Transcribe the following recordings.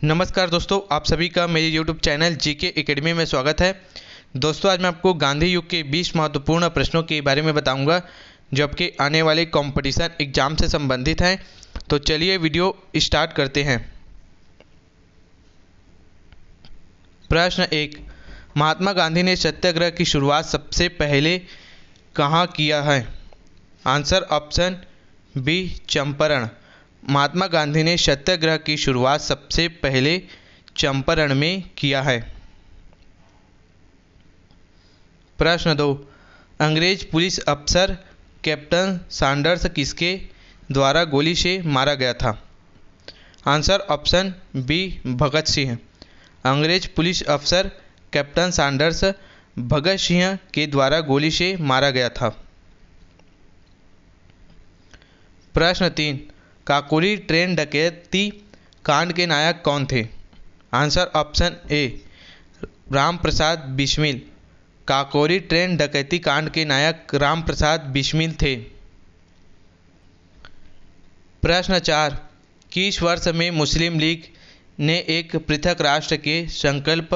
नमस्कार दोस्तों, आप सभी का मेरे YouTube चैनल जीके एकेडमी में स्वागत है। दोस्तों, आज मैं आपको गांधी युग के 20 महत्वपूर्ण प्रश्नों के बारे में बताऊंगा जो आपके आने वाले कंपटीशन एग्जाम से संबंधित हैं। तो चलिए वीडियो स्टार्ट करते हैं। प्रश्न 1, महात्मा गांधी ने सत्याग्रह की शुरुआत सबसे पहले कहाँ किया है? Answer option B, Champaran. Mahatma Gandhi ने सत्याग्रह की शुरुआत सबसे पहले चंपारण में किया है। प्रश्न 2, अंग्रेज पुलिस अफसर कैप्टन सैंडर्स किसके द्वारा गोली से मारा गया था? Answer option B, Bhagat Singh. अंग्रेज पुलिस अफसर कैप्टन सैंडर्स भगत सिंह के द्वारा गोली से मारा गया था। प्रश्न 3, काकोरी ट्रेन डकैती कांड के नायक कौन थे? Answer option A, Ram Prasad Bismil. Kakori train डकैती कांड के नायक राम प्रसाद बिस्मिल थे। प्रश्न 4, किस वर्ष में मुस्लिम लीग ने एक पृथक राष्ट्र के संकल्प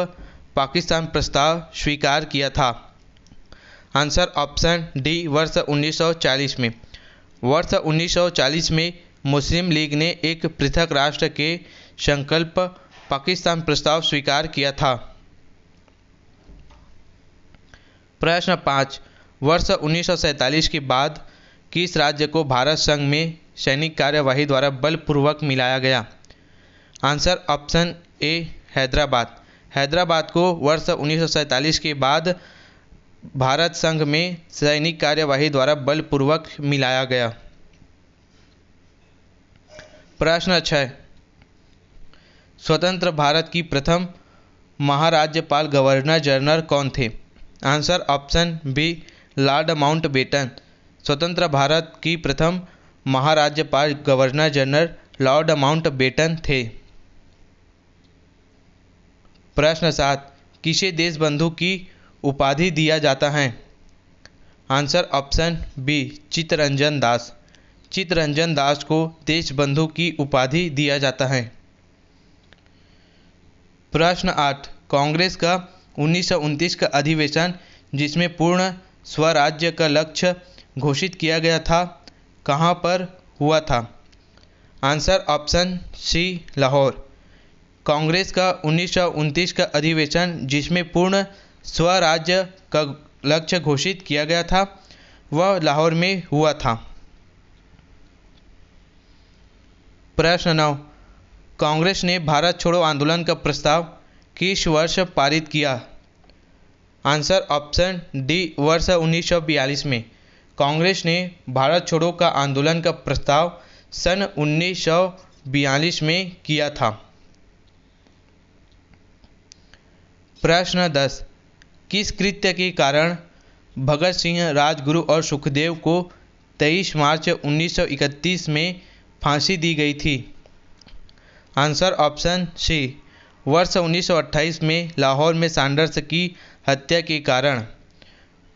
पाकिस्तान प्रस्ताव स्वीकार किया था? आंसर ऑप्शन डी, वर्ष 1940 में। वर्ष 1940 में मुस्लिम लीग ने एक पृथक राष्ट्र के संकल्प पाकिस्तान प्रस्ताव स्वीकार किया था। प्रश्न 5, वर्ष 1947 के बाद किस राज्य को भारत संघ में सैनिक कार्यवाही द्वारा बलपूर्वक मिलाया गया? Answer option A, Hyderabad. Hyderabad को वर्ष 1947 के बाद भारत संघ में सैनिक कार्यवाही द्वारा बलपूर्वक मिलाया गया। प्रश्न 6, स्वतंत्र भारत की प्रथम महाराज्यपाल गवर्नर जनरल कौन थे? Answer option B, lord Mountbatten. स्वतंत्र भारत की प्रथम महाराज्यपाल गवर्नर जनरल लॉर्ड माउंटबेटन थे। प्रश्न 7, किसे देशबंधु की उपाधि दिया जाता है? Answer option B, Chittaranjan Das. Chittaranjan Das को देशबंधु की उपाधि दिया जाता है। प्रश्न 8, कांग्रेस का 1929 का अधिवेशन जिसमें पूर्ण स्वराज्य का लक्ष्य घोषित किया गया था, कहाँ पर हुआ था? Answer option C, Lahore. Congress का 1929 का अधिवेशन जिसमें पूर्ण स्वराज्य का लक्ष्य घोषित किया गया था वह लाहौर में हुआ था। प्रश्न 9, कांग्रेस ने भारत छोड़ो आंदोलन का प्रस्ताव किस वर्ष पारित किया? आंसर ऑप्शन डी, वर्ष 1942 में। कांग्रेस ने भारत छोड़ो का आंदोलन का प्रस्ताव सन 1942 में किया था। प्रश्न 10, किस कृत्य के कारण भगत सिंह, राजगुरु और सुखदेव को 23 मार्च 1931 में फांसी दी गई थी? आंसर ऑप्शन सी, वर्ष 1928 में लाहौर में सैंडर्स की हत्या के कारण।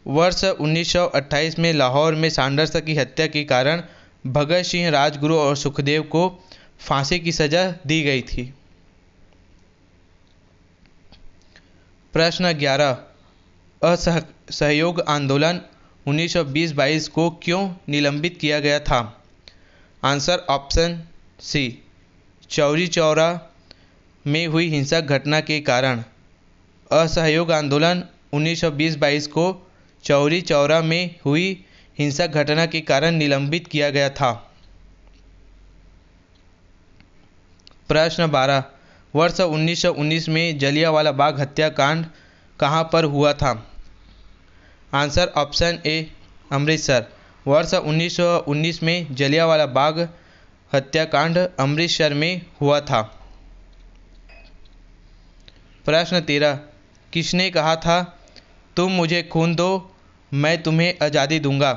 वर्ष 1928 में लाहौर में सैंडर्स की हत्या के कारण भगत सिंह, राजगुरु और सुखदेव को फांसी की सजा दी गई थी। प्रश्न 11, असहयोग आंदोलन 1920-22 को क्यों निलंबित किया गया था? Answer option C, Chauri Chaura में हुई हिंसक घटना के कारण। असहयोग आंदोलन 1920-22 को चौरी चौरा में हुई हिंसक घटना के कारण निलंबित किया गया था। प्रश्न 12, वर्ष 1919 में जलियांवाला बाग हत्याकांड कहाँ पर हुआ था? Answer option A, Amritsar. वर्ष 1919 में जलियांवाला बाग हत्याकांड अमृतसर में हुआ था। प्रश्न 13, किसने कहा था तुम मुझे खून दो मैं तुम्हें आज़ादी दूंगा?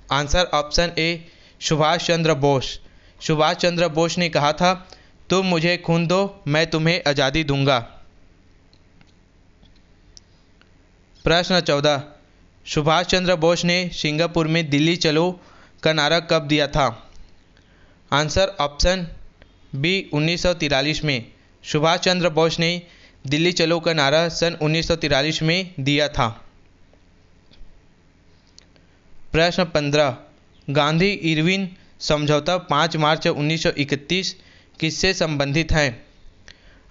Answer option A, Subhash Chandra Bose. Subhash Chandra Bose ने कहा था तुम मुझे खून दो मैं तुम्हें आज़ादी दूंगा। प्रश्न 14, सुभाष चंद्र बोस ने सिंगापुर में दिल्ली चलो का नारा कब दिया था? आंसर ऑप्शन बी 1943 में। सुभाष चंद्र बोस ने दिल्ली चलो का नारा सन 1943 में दिया था? प्रश्न 15, गांधी इरविन समझौता 5 मार्च 1931 किससे संबंधित है?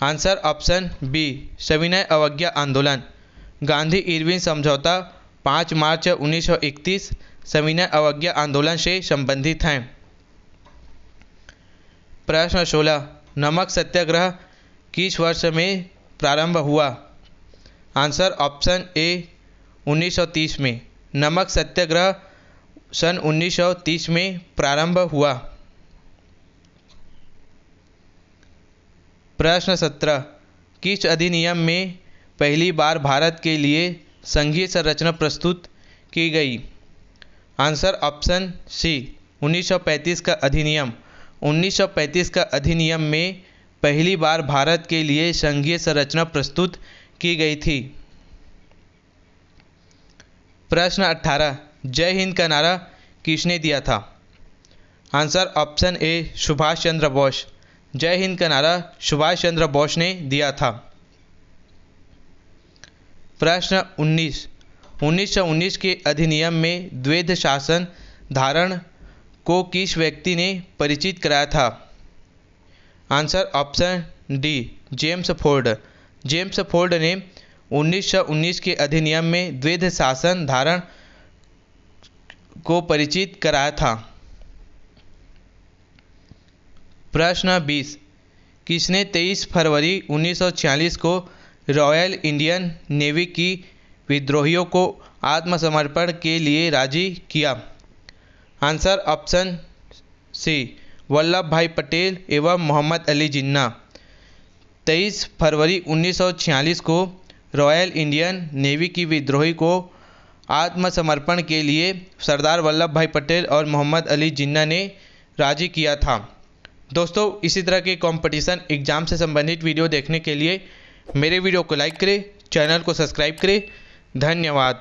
आंसर ऑप्शन बी, सविनय अवज्ञा आंदोलन। गांधी इरविन समझौता 5 मार्च 1931 सविनय अवज्ञा आंदोलन से संबंधित है। प्रश्न 16, नमक सत्याग्रह किस वर्ष में प्रारंभ हुआ? आंसर ऑप्शन ए, 1930 में। नमक सत्याग्रह सन 1930 में प्रारंभ हुआ। प्रश्न 17, किस अधिनियम में पहली बार भारत के लिए संघीय संरचना प्रस्तुत की गई? आंसर ऑप्शन सी, 1935 का अधिनियम। 1935 का अधिनियम में पहली बार भारत के लिए संघीय संरचना प्रस्तुत की गई थी। प्रश्न 18, जय हिंद का नारा किसने दिया था? Answer option A, Subhash Chandra Bose. जय हिंद का नारा सुभाष चंद्र बोस ने दिया था। प्रश्न 19, 1919 के अधिनियम में द्वैध शासन धारण को किस व्यक्ति ने परिचित कराया था? Answer option D, James Ford. James Ford ने 1919 के अधिनियम में द्वैध शासन धारण को परिचित कराया था। प्रश्न 20, किसने 23 फरवरी 1946 को रॉयल इंडियन नेवी की विद्रोहियों को आत्मसमर्पण के लिए राजी किया? आंसर ऑप्शन सी, वल्लभ भाई पटेल एवं मोहम्मद अली जिन्ना। 23 फरवरी 1946 को रॉयल इंडियन नेवी की विद्रोही को आत्मसमर्पण के लिए सरदार वल्लभ भाई पटेल और मोहम्मद अली जिन्ना ने राजी किया था। दोस्तों, इसी तरह के कंपटीशन एग्जाम से संबंधित वीडियो देखने के लिए मेरे वीडियो को लाइक करें, चैनल को सब्सक्राइब करें। धन्यवाद।